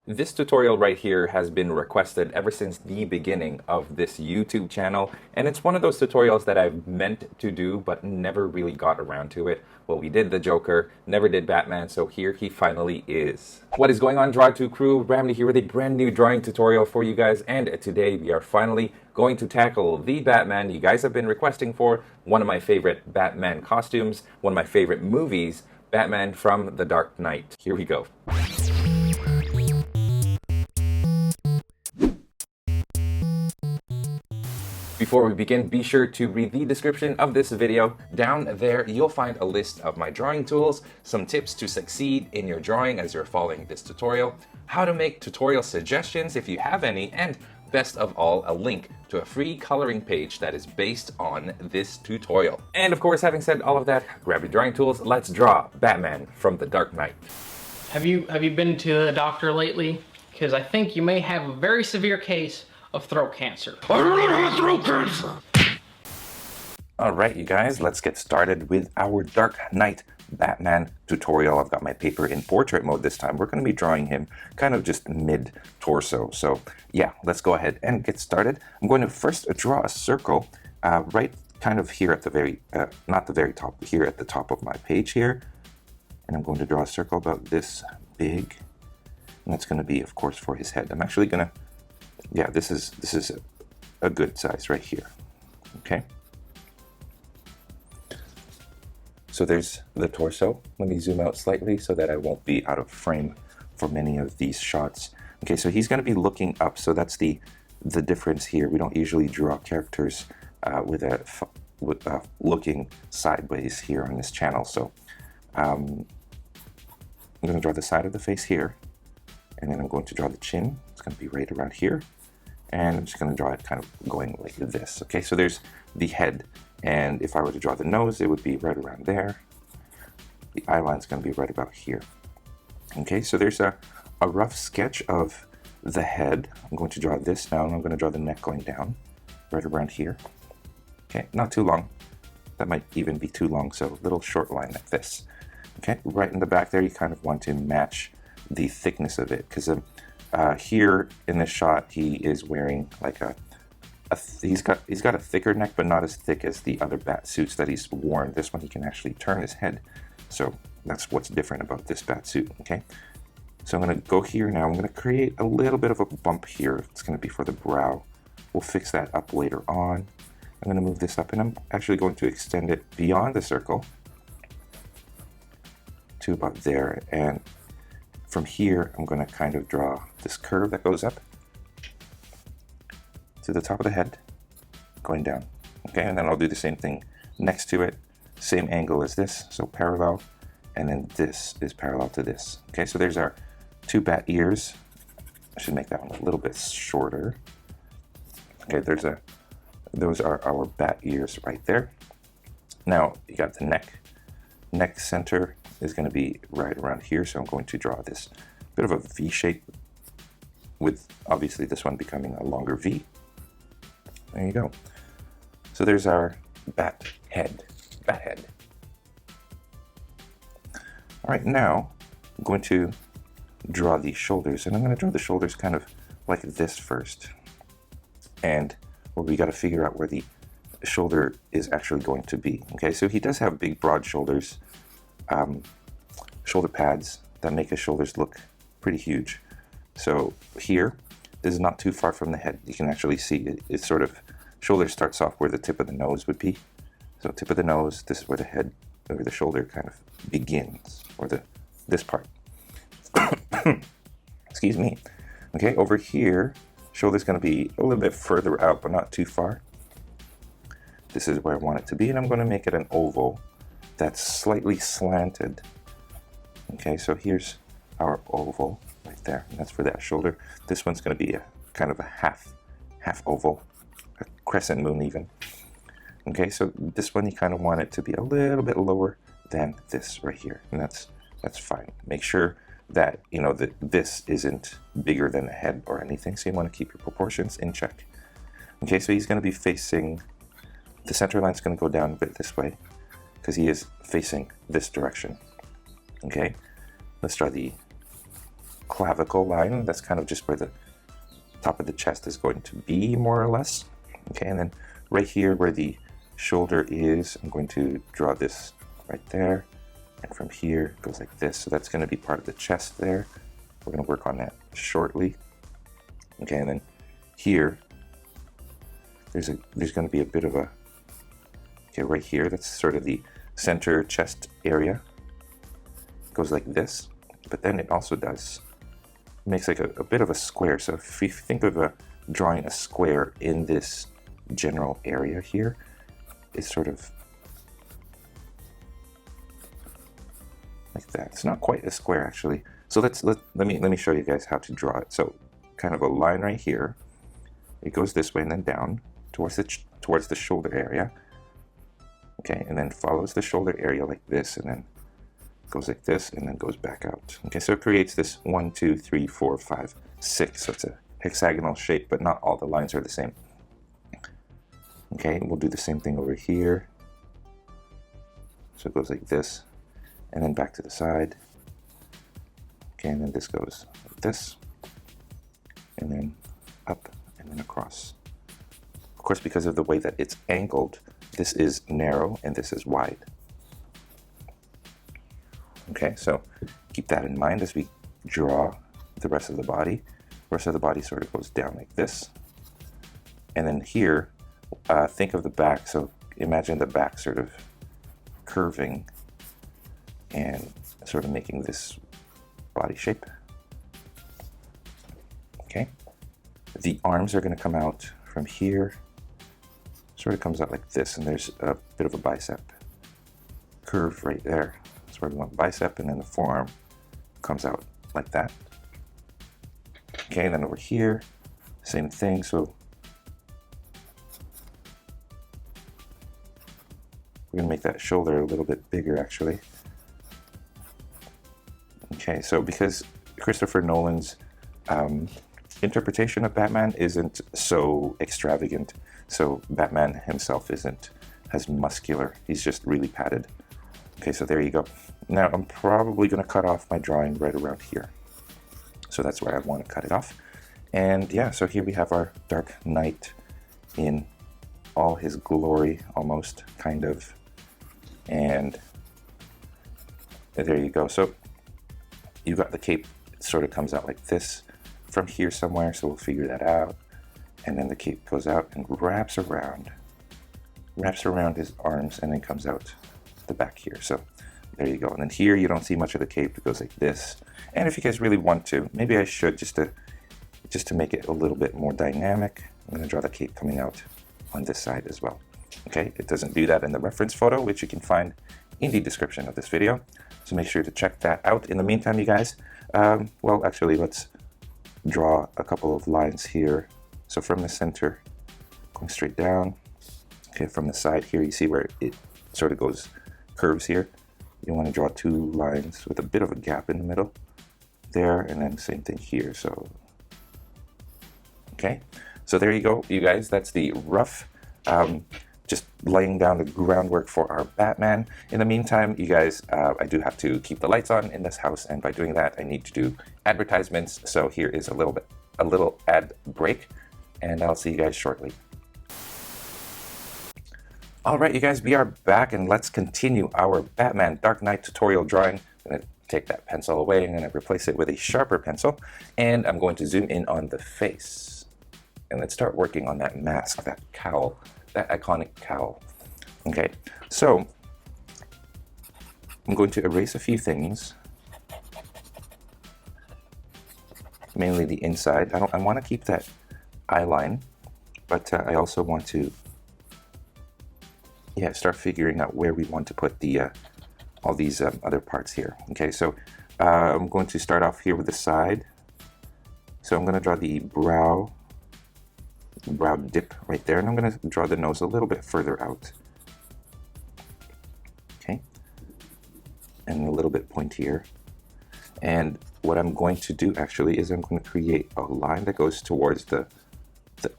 This tutorial right here has been requested ever since the beginning of this YouTube channel, and it's one of those tutorials that I've meant to do but never really got around to it. Well, we did the Joker, never did Batman, so here he finally is. What is going on, Draw2 crew? Ramny here with a brand new drawing tutorial for you guys, and today we are finally going to tackle the Batman you guys have been requesting for, one of my favorite Batman costumes, one of my favorite movies, Batman from The Dark Knight. Here we go. Before we begin, be sure to read the description of this video. Down there, you'll find a list of my drawing tools, some tips to succeed in your drawing as you're following this tutorial, how to make tutorial suggestions if you have any, and best of all, a link to a free coloring page that is based on this tutorial. And of course, having said all of that, grab your drawing tools, let's draw Batman from The Dark Knight. Have you been to the doctor lately? Because I think you may have a very severe case of throat cancer. I don't have throat cancer! Alright, you guys, let's get started with our Dark Knight Batman tutorial. I've got my paper in portrait mode this time. We're going to be drawing him kind of just mid-torso. So yeah, let's go ahead and get started. I'm going to first draw a circle right kind of here at the very, not the very top, here at the top of my page here. And I'm going to draw a circle about this big. And that's going to be, of course, for his head. I'm actually going to, yeah, this is a good size right here. Okay. So there's the torso. Let me zoom out slightly so that I won't be out of frame for many of these shots. Okay, so he's going to be looking up. So that's the difference here. We don't usually draw characters with looking sideways here on this channel. So I'm going to draw the side of the face here, and then I'm going to draw the chin. It's going to be right around here, and I'm just going to draw it kind of going like this. Okay, so there's the head. And if I were to draw the nose, it would be right around there. The eye line's going to be right about here. Okay, so there's a rough sketch of the head. I'm going to draw this now, and I'm going to draw the neck going down, right around here. Okay, not too long. That might even be too long, so a little short line like this. Okay, right in the back there, you kind of want to match the thickness of it, because here in this shot, he is wearing like he's got a thicker neck, but not as thick as the other bat suits that he's worn. This one, he can actually turn his head. So that's what's different about this bat suit, okay? So I'm gonna go here now. I'm gonna create a little bit of a bump here. It's gonna be for the brow. We'll fix that up later on. I'm gonna move this up, and I'm actually going to extend it beyond the circle to about there. And from here, I'm gonna kind of draw this curve that goes up to the top of the head, going down. Okay, and then I'll do the same thing next to it, same angle as this, so parallel, and then this is parallel to this. Okay, so there's our two bat ears. I should make that one a little bit shorter. Okay, those are our bat ears right there. Now you got the neck. Neck center is going to be right around here, so I'm going to draw this bit of a V shape, with obviously this one becoming a longer V. There you go. So there's our bat head. All right, now I'm going to draw the shoulders, and I'm going to draw the shoulders kind of like this first. And we got to figure out where the shoulder is actually going to be. Okay, so he does have big, broad shoulders, shoulder pads that make his shoulders look pretty huge. So here, this is not too far from the head. You can actually see it's sort of, shoulder starts off where the tip of the nose would be. So tip of the nose, this is where the head, or the shoulder kind of begins, or this part. Excuse me. Okay, over here, shoulder's gonna be a little bit further out, but not too far. This is where I want it to be, and I'm gonna make it an oval that's slightly slanted. Okay, so here's our oval right there, and that's for that shoulder. This one's going to be a kind of a half oval, a crescent moon even. Okay, so this one you kind of want it to be a little bit lower than this right here, and that's fine. Make sure that you know that this isn't bigger than the head or anything, so you want to keep your proportions in check. Okay, so he's going to be facing, the center line's going to go down a bit this way because he is facing this direction. Okay, let's draw the clavicle line. That's kind of just where the top of the chest is going to be, more or less. Okay, and then right here where the shoulder is, I'm going to draw this right there. And from here, it goes like this. So that's going to be part of the chest there. We're going to work on that shortly. Okay, and then here, there's going to be a bit of a, okay, right here, that's sort of the center chest area. It goes like this, but then it also makes like a bit of a square. So if you think of drawing a square in this general area here, it's sort of like that. It's not quite a square actually. So let me show you guys how to draw it. So kind of a line right here. It goes this way and then down towards the shoulder area. Okay, and then follows the shoulder area like this, and then goes like this, and then goes back out. Okay, so it creates this 1, 2, 3, 4, 5, 6. So it's a hexagonal shape, but not all the lines are the same. Okay, we'll do the same thing over here. So it goes like this, and then back to the side. Okay, and then this goes like this, and then up, and then across. Of course, because of the way that it's angled, this is narrow and this is wide. Okay, so keep that in mind as we draw the rest of the body. The rest of the body sort of goes down like this. And then here, think of the back. So imagine the back sort of curving and sort of making this body shape. Okay, the arms are going to come out from here. Sort of comes out like this, and there's a bit of a bicep curve right there. That's where we want bicep, and then the forearm comes out like that. Okay, and then over here, same thing. So we're gonna make that shoulder a little bit bigger actually. Okay, so because Christopher Nolan's interpretation of Batman isn't so extravagant, so Batman himself isn't as muscular, he's just really padded. Okay, so there you go. Now I'm probably going to cut off my drawing right around here. So that's where I want to cut it off. And yeah, so here we have our Dark Knight in all his glory, almost, kind of. And there you go. So you've got the cape, it sort of comes out like this from here somewhere, so we'll figure that out. And then the cape goes out and wraps around his arms, and then comes out the back here. So there you go. And then here you don't see much of the cape. It goes like this. And if you guys really want to, maybe I should, just to make it a little bit more dynamic, I'm going to draw the cape coming out on this side as well. Okay, it doesn't do that in the reference photo, which you can find in the description of this video. So make sure to check that out. In the meantime, you guys, well, actually, let's draw a couple of lines here. So from the center, going straight down. Okay, from the side here, you see where it sort of goes, curves here. You want to draw two lines with a bit of a gap in the middle there, and then same thing here. So, okay, so there you go, you guys. That's the rough, just laying down the groundwork for our Batman. In the meantime, you guys, I do have to keep the lights on in this house, and by doing that, I need to do advertisements. So here is a little ad break, and I'll see you guys shortly. All right, you guys, we are back, and let's continue our Batman Dark Knight tutorial drawing. I'm going to take that pencil away, and I'm going to replace it with a sharper pencil, and I'm going to zoom in on the face. And let's start working on that mask, that cowl, that iconic cowl. Okay, so I'm going to erase a few things, mainly the inside. I want to keep that eye line, but I also want to start figuring out where we want to put the all these other parts here. Okay, so I'm going to start off here with the side. So I'm going to draw the brow dip right there, and I'm going to draw the nose a little bit further out. Okay, and a little bit pointier. And what I'm going to do actually is I'm going to create a line that goes towards the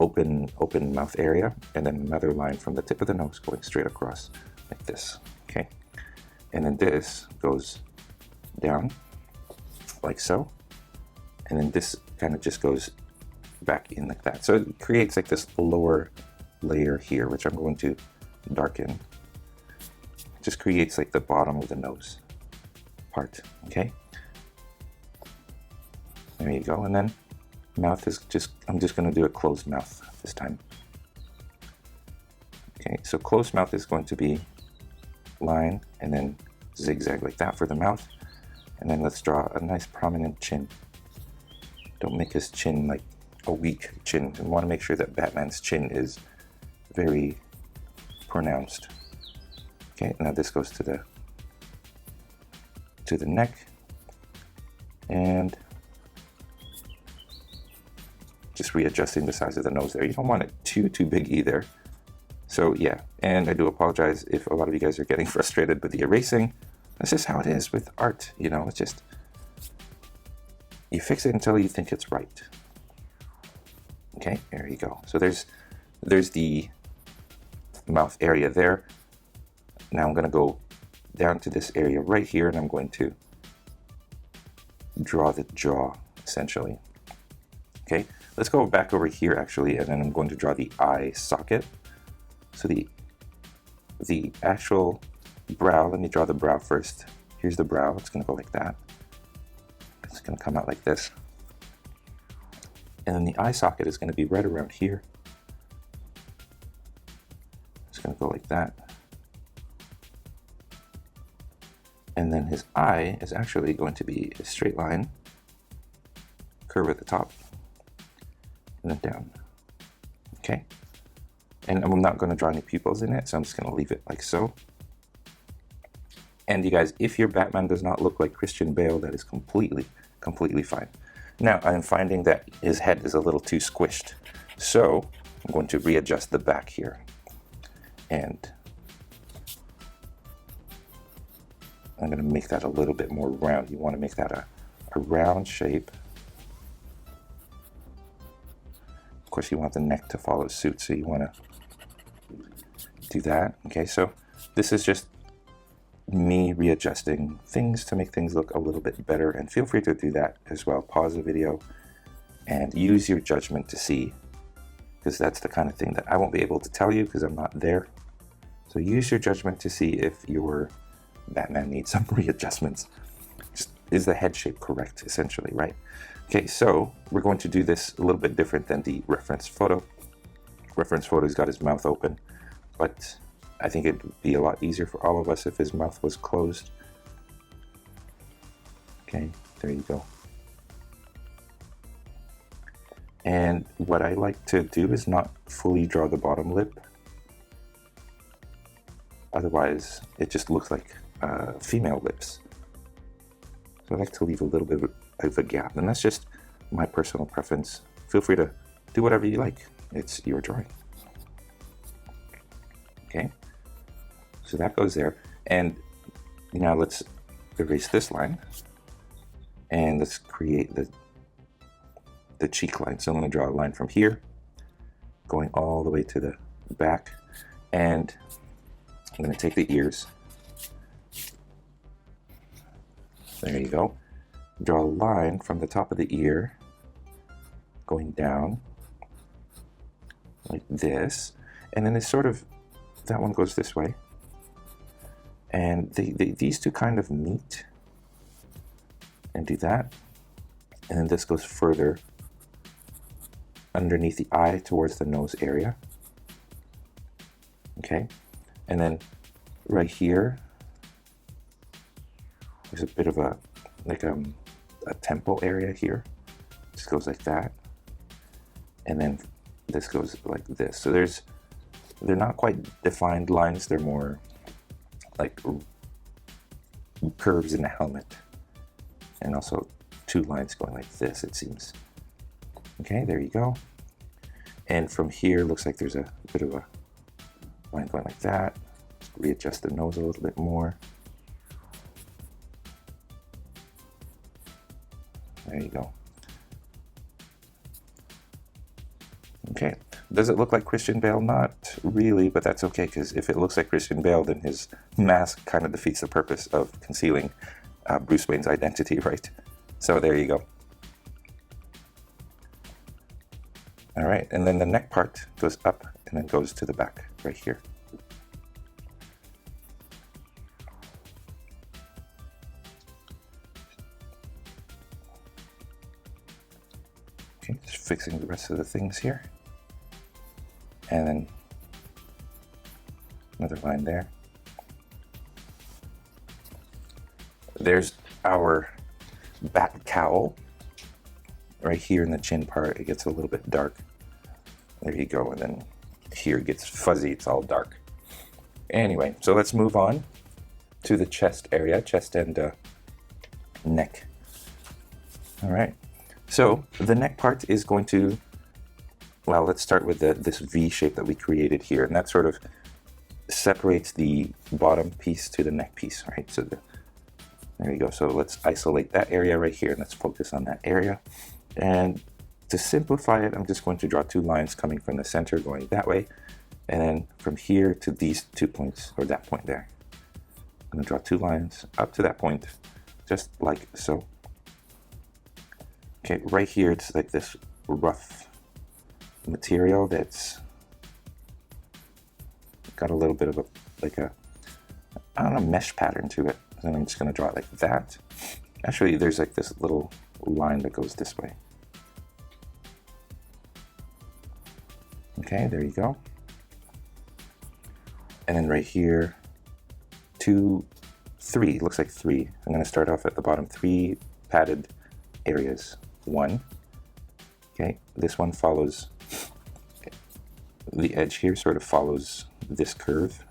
open mouth area, and then another line from the tip of the nose going straight across like this. Okay, and then this goes down like so, And then this kind of just goes back in like that. So it creates like this lower layer here, which I'm going to darken. It just creates like the bottom of the nose part, okay? There you go. And then mouth is just, I'm just going to do a closed mouth this time. Okay, so closed mouth is going to be line and then zigzag like that for the mouth. And then let's draw a nice prominent chin. Don't make his chin like a weak chin. We want to make sure that Batman's chin is very pronounced. Okay, now this goes to the neck. And just readjusting the size of the nose there. You don't want it too big either. So yeah, and I do apologize if a lot of you guys are getting frustrated with the erasing. That's just how it is with art, you know, it's just, you fix it until you think it's right. Okay, there you go. So there's the mouth area there. Now I'm gonna go down to this area right here and I'm going to draw the jaw, essentially. Okay, let's go back over here actually, and then I'm going to draw the eye socket. So the actual brow, let me draw the brow first. Here's the brow, it's gonna go like that. It's gonna come out like this. And then the eye socket is gonna be right around here. It's gonna go like that. And then his eye is actually going to be a straight line, curve at the top, and then down. Okay? And I'm not going to draw any pupils in it, so I'm just going to leave it like so. And you guys, if your Batman does not look like Christian Bale, that is completely fine. Now, I'm finding that his head is a little too squished. So, I'm going to readjust the back here. And I'm going to make that a little bit more round. You want to make that a round shape. Of course, you want the neck to follow suit, so you want to do that. Okay, so this is just me readjusting things to make things look a little bit better, and feel free to do that as well. Pause the video and use your judgment to see, because that's the kind of thing that I won't be able to tell you because I'm not there. So use your judgment to see if your Batman needs some readjustments. Is the head shape correct, essentially, right? Okay, so we're going to do this a little bit different than the reference photo. Reference photo's got his mouth open, but I think it'd be a lot easier for all of us if his mouth was closed. Okay, there you go. And what I like to do is not fully draw the bottom lip. Otherwise, it just looks like female lips. So I like to leave a little bit of a gap, and that's just my personal preference. Feel free to do whatever you like. It's your drawing. Okay, so that goes there. And now let's erase this line, and let's create the cheek line. So I'm going to draw a line from here, going all the way to the back, and I'm going to take the ears. There you go. Draw a line from the top of the ear, going down like this, and then it's sort of, that one goes this way, and these two kind of meet and do that, and then this goes further underneath the eye towards the nose area. Okay, and then right here there's a bit of a temple area here. Just goes like that, and then this goes like this. So they're not quite defined lines, they're more like curves in a helmet, and also two lines going like this, it seems. Okay, there you go. And from here looks like there's a bit of a line going like that. Readjust the nose a little bit more. There you go. Okay, does it look like Christian Bale? Not really, but that's okay, because if it looks like Christian Bale, then his mask kind of defeats the purpose of concealing Bruce Wayne's identity, right? So there you go. All right, and then the neck part goes up and then goes to the back right here. Okay, just fixing the rest of the things here. And then another line there. There's our bat cowl. Right here in the chin part, it gets a little bit dark. There you go, and then here it gets fuzzy, it's all dark. Anyway, so let's move on to the chest area, chest and neck. All right, so the neck part is going to, well, let's start with this V shape that we created here, and that sort of separates the bottom piece to the neck piece, right? So there you go. So let's isolate that area right here, and let's focus on that area. And to simplify it, I'm just going to draw 2 lines coming from the center going that way, and then from here to these 2 points, or that point there. I'm going to draw 2 lines up to that point, just like so. Okay, right here it's like this rough material that's got a little bit of I don't know, mesh pattern to it. And I'm just going to draw it like that. Actually, there's like this little line that goes this way. Okay, there you go. And then right here, 2, 3, looks like 3. I'm going to start off at the bottom, 3 padded areas. 1. Okay, this one follows, the edge here sort of follows this curve.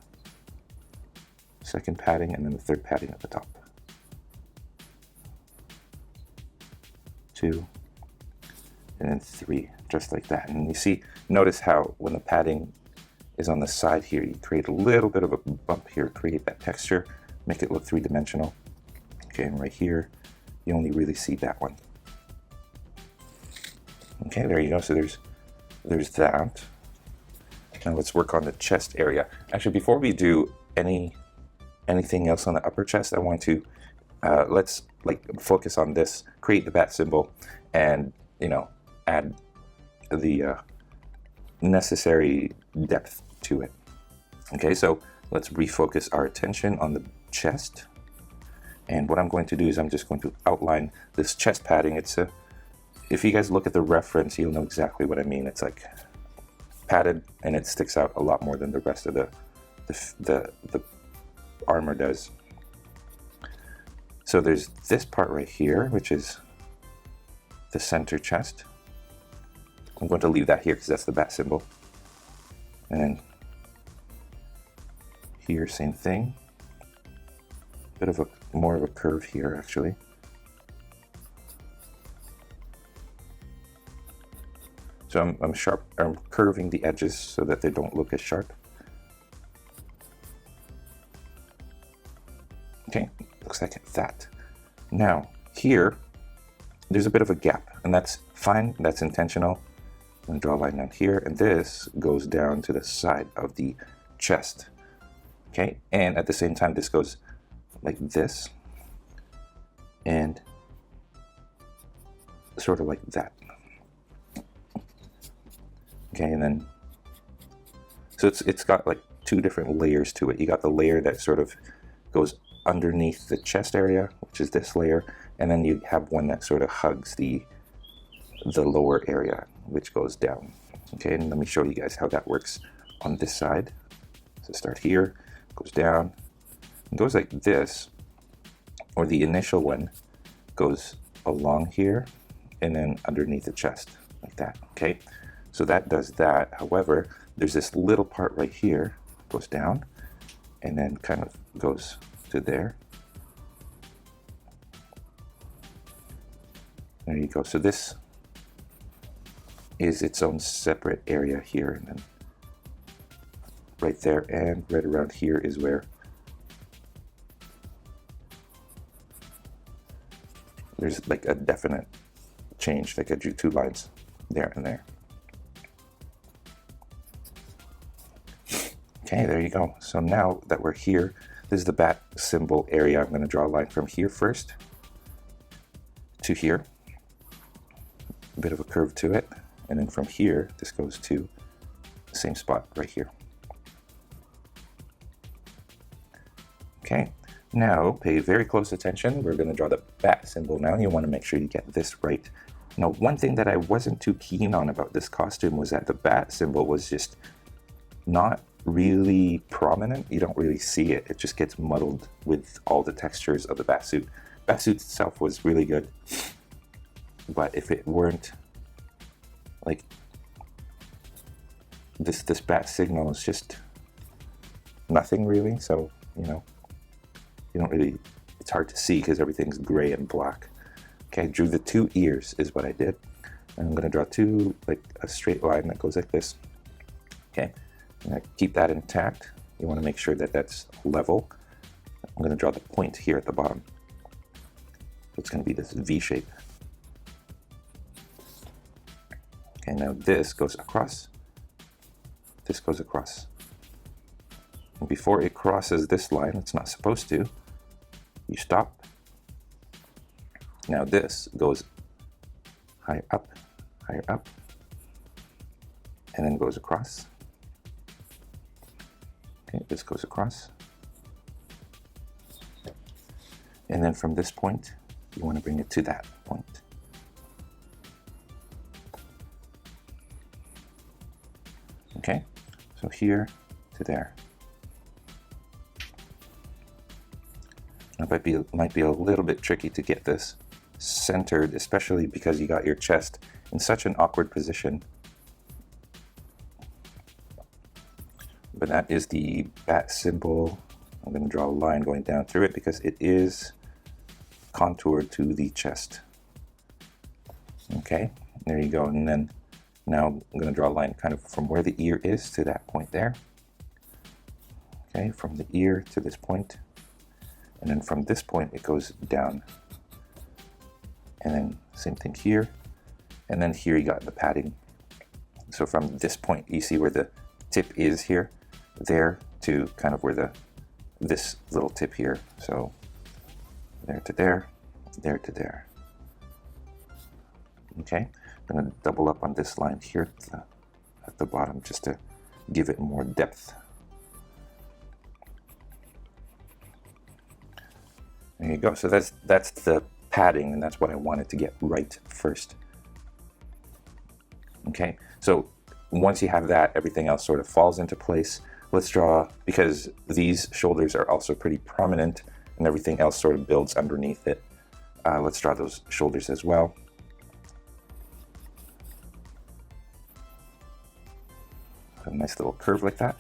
2nd padding, and then the 3rd padding at the top. 2, and then 3, just like that. And you see, notice how when the padding is on the side here, you create a little bit of a bump here, create that texture, make it look 3-dimensional. Okay, and right here, you only really see that one. Okay, there you go. So there's that. Now let's work on the chest area. Actually, before we do anything else on the upper chest, I want to let's focus on this, create the bat symbol, and add the necessary depth to it. Okay, so let's refocus our attention on the chest, and what I'm going to do is I'm just going to outline this chest padding. If you guys look at the reference, you'll know exactly what I mean. It's like padded, and it sticks out a lot more than the rest of the armor does. So there's this part right here, which is the center chest. I'm going to leave that here because that's the bat symbol. And then here, same thing. Bit of more of a curve here, actually. So I'm curving the edges so that they don't look as sharp. Okay, looks like that. Now, here, there's a bit of a gap, and that's fine, that's intentional. I'm gonna draw a line down here, and this goes down to the side of the chest. Okay, and at the same time, this goes like this, and sort of like that. Okay, and then, so it's got like 2 different layers to it. You got the layer that sort of goes underneath the chest area, which is this layer, and then you have one that sort of hugs the lower area, which goes down. Okay, and let me show you guys how that works on this side. So start here, goes down, and goes like this, or the initial one goes along here, and then underneath the chest, like that. Okay, so that does that. However, there's this little part right here, goes down, and then kind of goes to there. There you go. So this is its own separate area here, and then right there and right around here is where there's like a definite change. Like I drew 2 lines there and there. Okay, there you go. So now that we're here, this is the bat symbol area. I'm going to draw a line from here first to here. A bit of a curve to it. and then from here, this goes to the same spot right here. Okay, now pay very close attention. We're going to draw the bat symbol now. You want to make sure you get this right. Now, one thing that I wasn't too keen on about this costume was that the bat symbol was just not really prominent. You don't really see it. It just gets muddled with all the textures of the bat suit. Bat suit itself was really good, but if it weren't like this bat signal is just nothing really. So, you know, you don't really, it's hard to see because everything's gray and black. Okay, I drew the two ears is what I did. And I'm going to draw two, like a straight line that goes like this. Okay, and keep that intact. You want to make sure that that's level. I'm going to draw the point here at the bottom. It's going to be this V shape. Okay, now this goes across. This goes across. And before it crosses this line, it's not supposed to, you stop. Now this goes higher up, and then goes across. Okay, this goes across. And then from this point, you want to bring it to that point. Okay, so here to there. It might be a little bit tricky to get this centered, especially because you got your chest in such an awkward position. But that is the bat symbol. I'm going to draw a line going down through it because it is contoured to the chest. Okay, there you go. And then now I'm going to draw a line kind of from where the ear is to that point there. Okay, from the ear to this point. And then from this point, it goes down. And then same thing here. And then here you got the padding. So from this point, you see where the tip is here, there to kind of where this little tip here. So there to there, there to there. Okay, I'm going to double up on this line here at the bottom just to give it more depth. There you go. So that's the padding, and that's what I wanted to get right first. Okay, so once you have that, everything else sort of falls into place. Let's draw, because these shoulders are also pretty prominent and everything else sort of builds underneath it. Let's draw those shoulders as well. A nice little curve like that.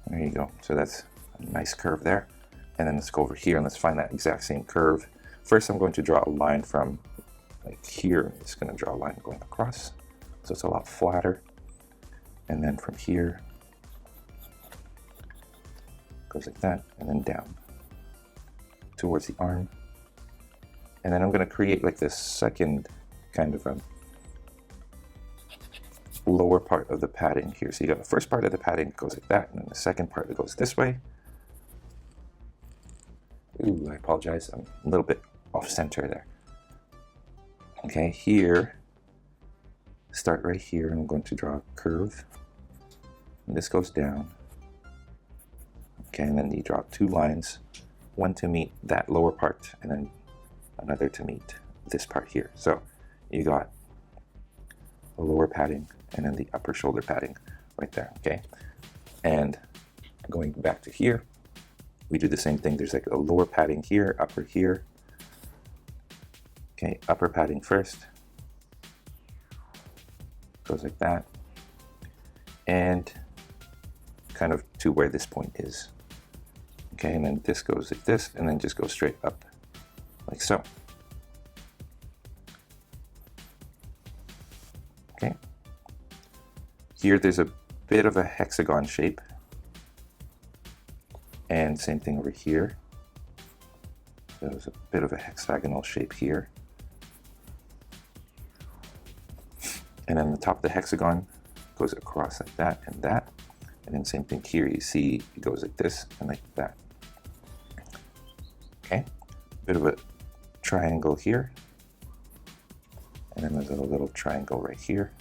There you go. So that's a nice curve there. And then let's go over here and let's find that exact same curve. First, I'm going to draw a line from like here. It's going to draw a line going across. So it's a lot flatter. And then from here, goes like that, and then down towards the arm. And then I'm going to create like this second kind of a lower part of the padding here. So you got the first part of the padding goes like that, and then the second part that goes this way. Ooh, I apologize. I'm a little bit off center there. Okay, here, start right here, and I'm going to draw a curve. And this goes down. Okay, and then you draw two lines, one to meet that lower part, and then another to meet this part here. So you got a lower padding and then the upper shoulder padding right there, okay? And going back to here, we do the same thing. There's like a lower padding here, upper here. Okay, upper padding first. Goes like that. And kind of to where this point is. Okay, and then this goes like this, and then just goes straight up, like so. Okay. Here there's a bit of a hexagon shape. And same thing over here. There's a bit of a hexagonal shape here. And then the top of the hexagon goes across like that and that. And then same thing here, you see it goes like this and like that. Okay, bit of a triangle here, and then there's a little triangle right here.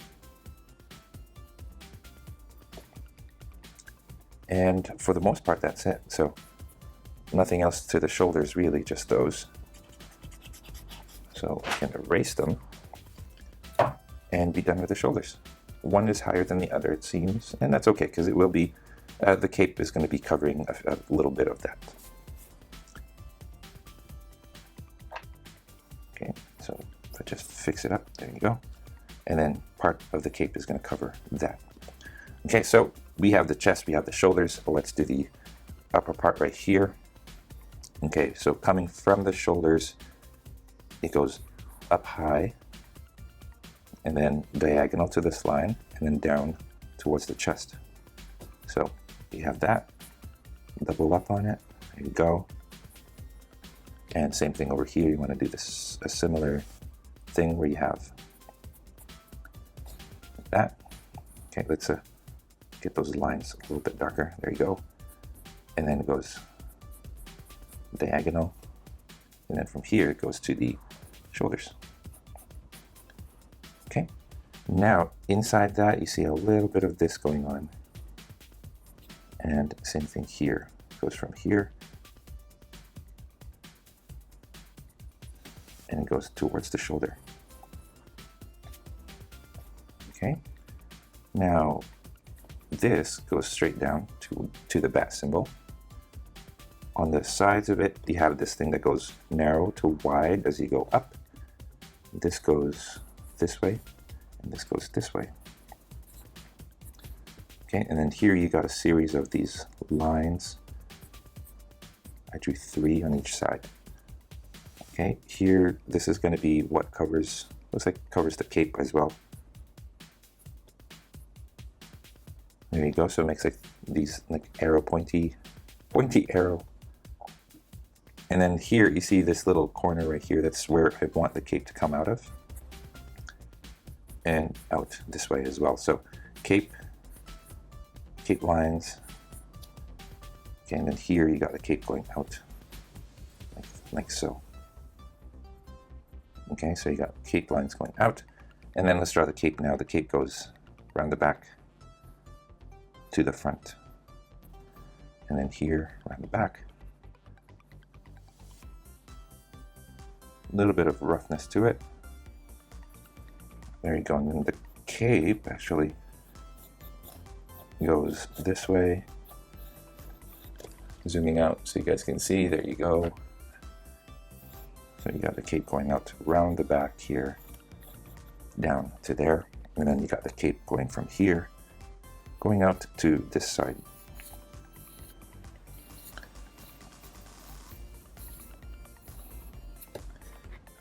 And for the most part, that's it. So nothing else to the shoulders really, just those. So I can erase them and be done with the shoulders. One is higher than the other, it seems, and that's okay, because it will be, the cape is going to be covering a little bit of that. Okay, so if I just fix it up, there you go. And then part of the cape is going to cover that. Okay, so we have the chest, we have the shoulders. Let's do the upper part right here. Okay, so coming from the shoulders, it goes up high, and then diagonal to this line, and then down towards the chest. So you have that, double up on it, there you go. And same thing over here, you want to do this, a similar thing where you have that. Okay, let's get those lines a little bit darker, there you go. And then it goes diagonal, and then from here it goes to the shoulders. Okay, now inside that you see a little bit of this going on, and same thing here, it goes from here and it goes towards the shoulder. Okay, now this goes straight down to the bat symbol. On the sides of it, you have this thing that goes narrow to wide as you go up. This goes this way, and this goes this way. Okay, and then here you got a series of these lines. I drew 3 on each side. Okay, here, this is going to be what covers, looks like covers the cape as well. There you go, so it makes like these like arrow, pointy arrow. And then here you see this little corner right here, that's where I want the cape to come out of. And out this way as well. So cape lines. Okay, and then here you got the cape going out like so. Okay, so you got cape lines going out. And then let's draw the cape now. The cape goes around the back to the front. And then here around the back. A little bit of roughness to it. There you go, and then the cape actually goes this way. Zooming out so you guys can see, there you go. So you got the cape going out around the back here, down to there, and then you got the cape going from here, going out to this side.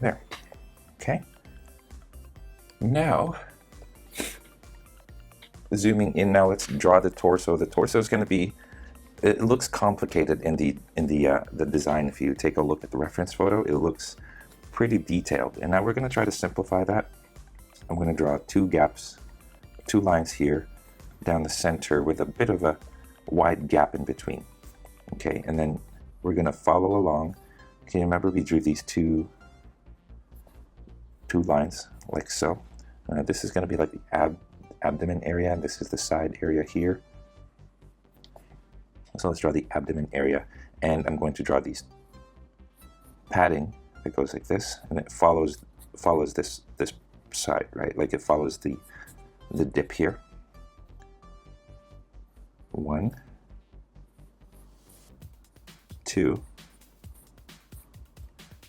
There, okay. Now, zooming in now, let's draw the torso. The torso is going to be, it looks complicated in the design. If you take a look at the reference photo, it looks pretty detailed. And now we're going to try to simplify that. I'm going to draw 2 gaps, 2 lines here down the center with a bit of a wide gap in between. Okay, and then we're going to follow along. Okay, remember we drew these two lines like so. This is going to be like the abdomen area, and this is the side area here. So let's draw the abdomen area, and I'm going to draw these padding that goes like this, and it follows this side, right? Like it follows the dip here. 1, 2,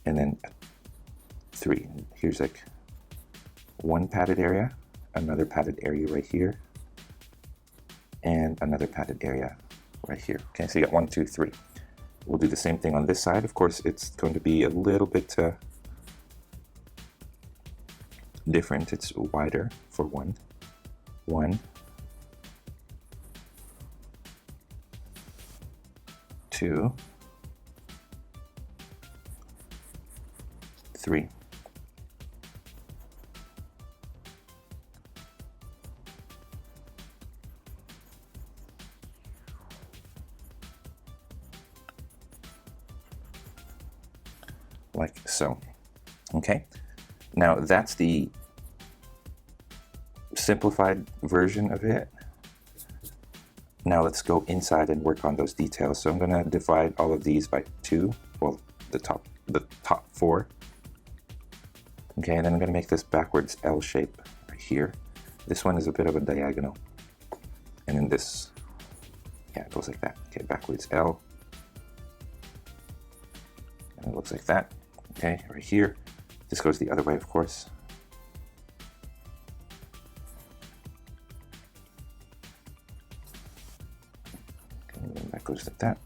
and then 3. Here's like one padded area, another padded area right here, and another padded area right here. Okay, so you got 1, 2, 3. We'll do the same thing on this side. Of course, it's going to be a little bit different. It's wider for 1, 2, 3. Like so. Okay, now that's the simplified version of it. Now let's go inside and work on those details. So I'm going to divide all of these by 2, well, the top 4. Okay, and then I'm going to make this backwards L shape right here. This one is a bit of a diagonal. And then this, yeah, it goes like that. Okay, backwards L. And it looks like that. Okay, right here. This goes the other way, of course. Okay, and that goes like that.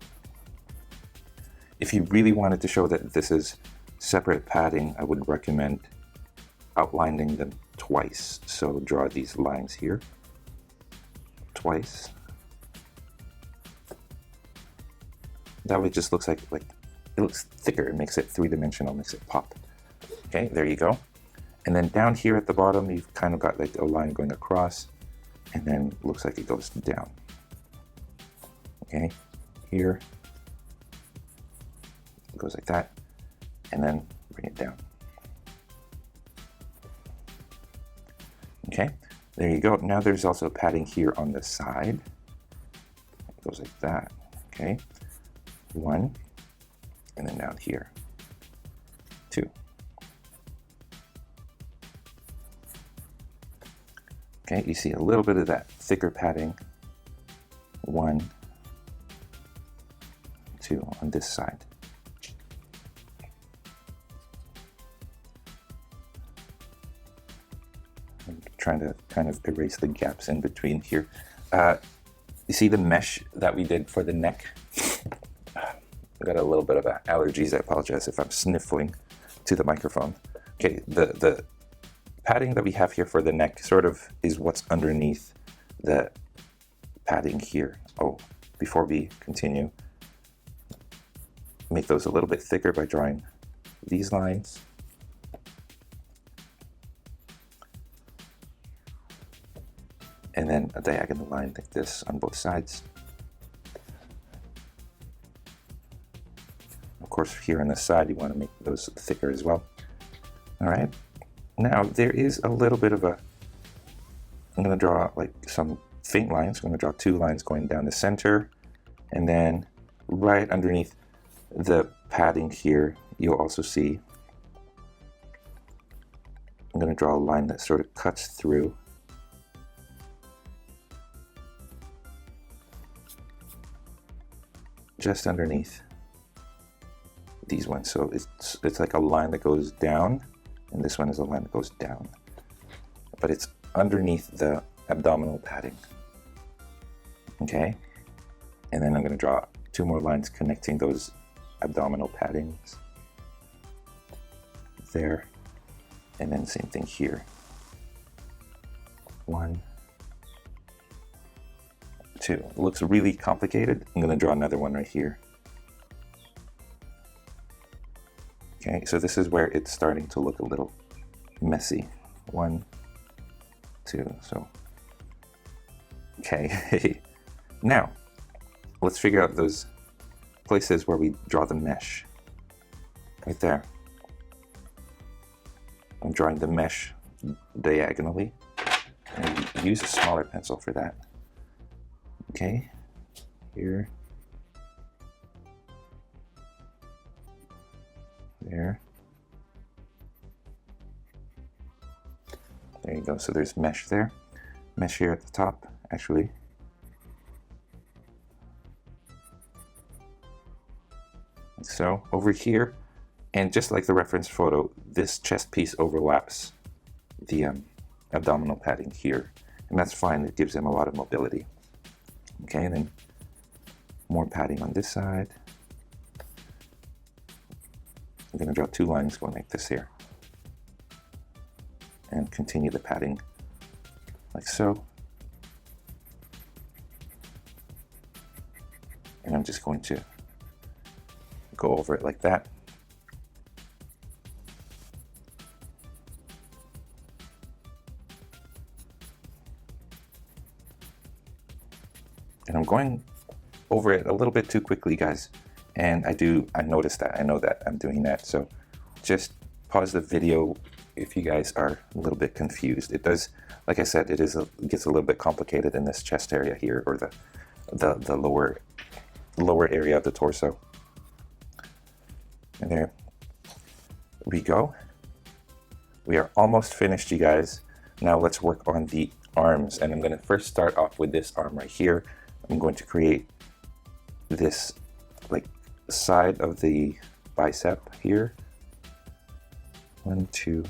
If you really wanted to show that this is separate padding, I would recommend outlining them twice. So draw these lines here twice. That way it just looks like it looks thicker. It makes it three-dimensional, makes it pop. Okay, there you go. And then down here at the bottom, you've kind of got like a line going across, and then looks like it goes down. Okay, here it goes like that, and then bring it down. Okay, there you go. Now there's also padding here on the side. It goes like that. Okay, 1, and then down here, 2. Okay, you see a little bit of that thicker padding. 1, 2 on this side. I'm trying to kind of erase the gaps in between here. You see the mesh that we did for the neck? I got a little bit of allergies. I apologize if I'm sniffling to the microphone. Okay, the padding that we have here for the neck sort of is what's underneath the padding here. Oh, before we continue, make those a little bit thicker by drawing these lines. And then a diagonal line like this on both sides. Of course, here on the side, you want to make those thicker as well. All right. Now, there is a little bit of a, I'm going to draw like some faint lines. I'm going to draw 2 lines going down the center. And then right underneath the padding here, you'll also see, I'm going to draw a line that sort of cuts through. Just underneath these ones. So it's like a line that goes down, and this one is a line that goes down. But it's underneath the abdominal padding. Okay? And then I'm going to draw 2 more lines connecting those abdominal paddings. There. And then same thing here. 1, 2. It looks really complicated. I'm going to draw another one right here. Okay, so this is where it's starting to look a little messy. 1, 2, so. Okay, now let's figure out those places where we draw the mesh. Right there. I'm drawing the mesh diagonally. And use a smaller pencil for that. Okay, here. There. There you go. So there's mesh there. Mesh here at the top, actually. So over here, and just like the reference photo, this chest piece overlaps the abdominal padding here. And that's fine. It gives them a lot of mobility. Okay, and then more padding on this side. I'm going to draw 2 lines going like this here. And continue the padding like so. And I'm just going to go over it like that. And I'm going over it a little bit too quickly, guys. And I noticed that. I know that I'm doing that. So just pause the video if you guys are a little bit confused. It does, like I said, it gets a little bit complicated in this chest area here, or the lower area of the torso. And there we go. We are almost finished, you guys. Now let's work on the arms, and I'm going to first start off with this arm right here. I'm going to create this like side of the bicep here. 1, 2,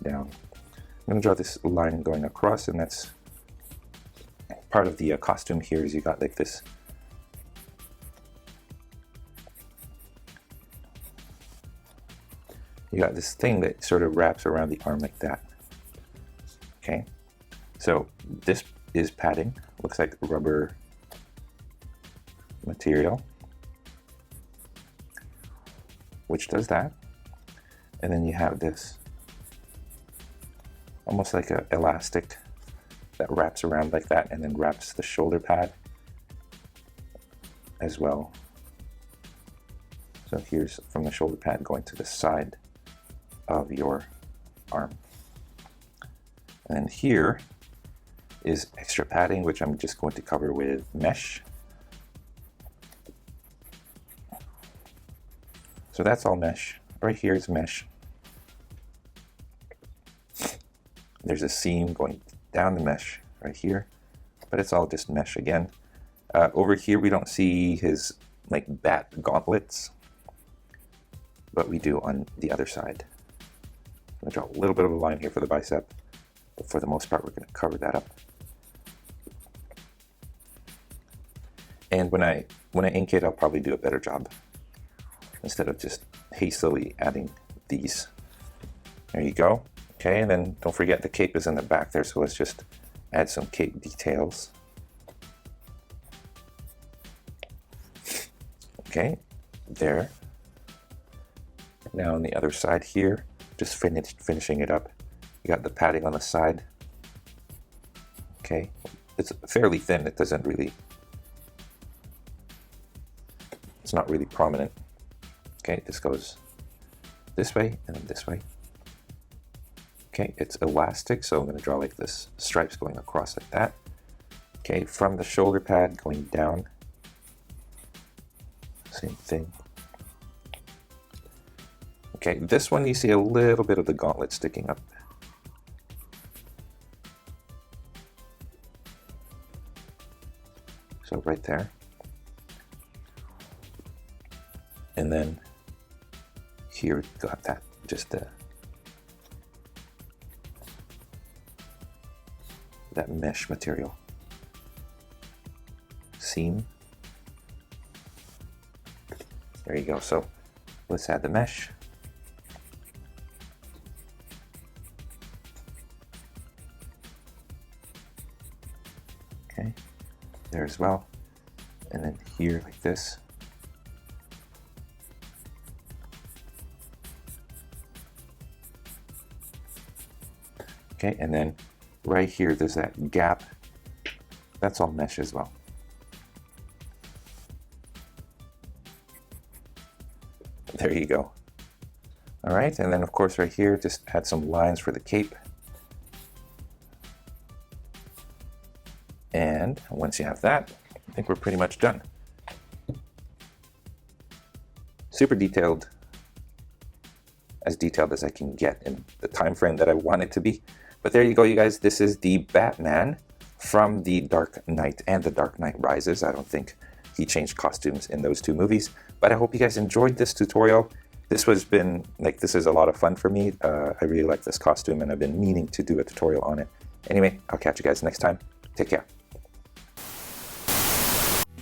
down. I'm going to draw this line going across, and that's part of the costume here. Is you got like this thing that sort of wraps around the arm like that. Okay, so this is padding, looks like rubber material, which does that. And then you have this almost like an elastic that wraps around like that, and then wraps the shoulder pad as well. So here's from the shoulder pad going to the side of your arm. And then here is extra padding, which I'm just going to cover with mesh. So that's all mesh. Right here is mesh. There's a seam going down the mesh right here, but it's all just mesh again. Over here we don't see his like bat gauntlets, but we do on the other side. I'm gonna draw a little bit of a line here for the bicep, but for the most part we're going to cover that up. And when I ink it, I'll probably do a better job instead of just hastily adding these. There you go. Okay, and then don't forget the cape is in the back there, so let's just add some cape details. Okay, there. Now on the other side here, just finishing it up. You got the padding on the side. Okay, it's fairly thin. It doesn't really, it's not really prominent. Okay, this goes this way and then this way. Okay, it's elastic, so I'm going to draw like this stripes going across like that. Okay, from the shoulder pad going down, same thing. Okay, this one you see a little bit of the gauntlet sticking up. So right there. And then here we got that, just that mesh material. Seam. There you go. So let's add the mesh. Okay, there as well. And then here like this. Okay, and then right here there's that gap. That's all mesh as well. There you go. All right, and then of course right here, just add some lines for the cape. And once you have that, I think we're pretty much done. Super detailed as I can get in the time frame that I want it to be. But there you go, you guys. This is the Batman from the Dark Knight and the Dark Knight Rises. I don't think he changed costumes in those two movies, but I hope you guys enjoyed this tutorial. This is a lot of fun for me. I really like this costume and I've been meaning to do a tutorial on it. Anyway, I'll catch you guys next time. Take care.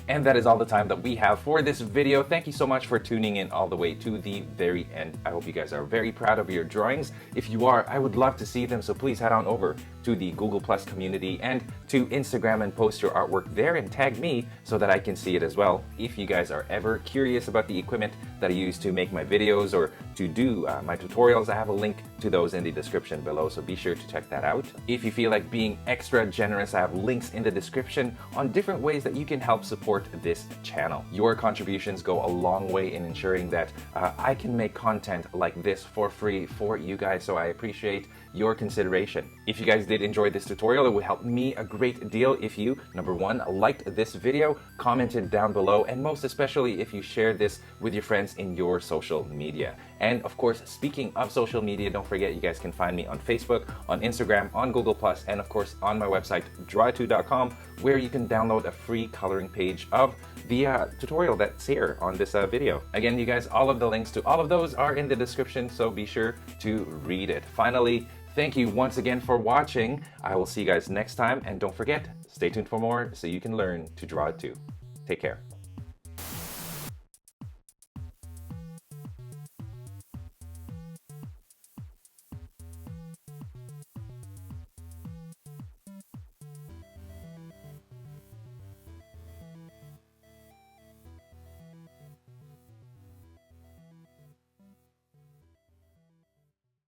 And that is all the time that we have for this video. Thank you so much for tuning in all the way to the very end. I hope you guys are very proud of your drawings. If you are, I would love to see them, so please head on over to the Google Plus community and to Instagram and post your artwork there and tag me so that I can see it as well. If you guys are ever curious about the equipment that I use to make my videos or to do my tutorials. I have a link to those in the description below, so be sure to check that out. If you feel like being extra generous, I have links in the description on different ways that you can help support this channel. Your contributions go a long way in ensuring that I can make content like this for free for you guys, so I appreciate your consideration. If you guys did enjoy this tutorial, it would help me a great deal if you, number one, liked this video, commented down below, and most especially if you shared this with your friends in your social media. And of course, speaking of social media, don't forget you guys can find me on Facebook, on Instagram, on Google+, and of course on my website, draw2.com, where you can download a free coloring page of the tutorial that's here on this video. Again, you guys, all of the links to all of those are in the description, so be sure to read it. Finally, thank you once again for watching. I will see you guys next time, and don't forget, stay tuned for more so you can learn to draw too. Take care.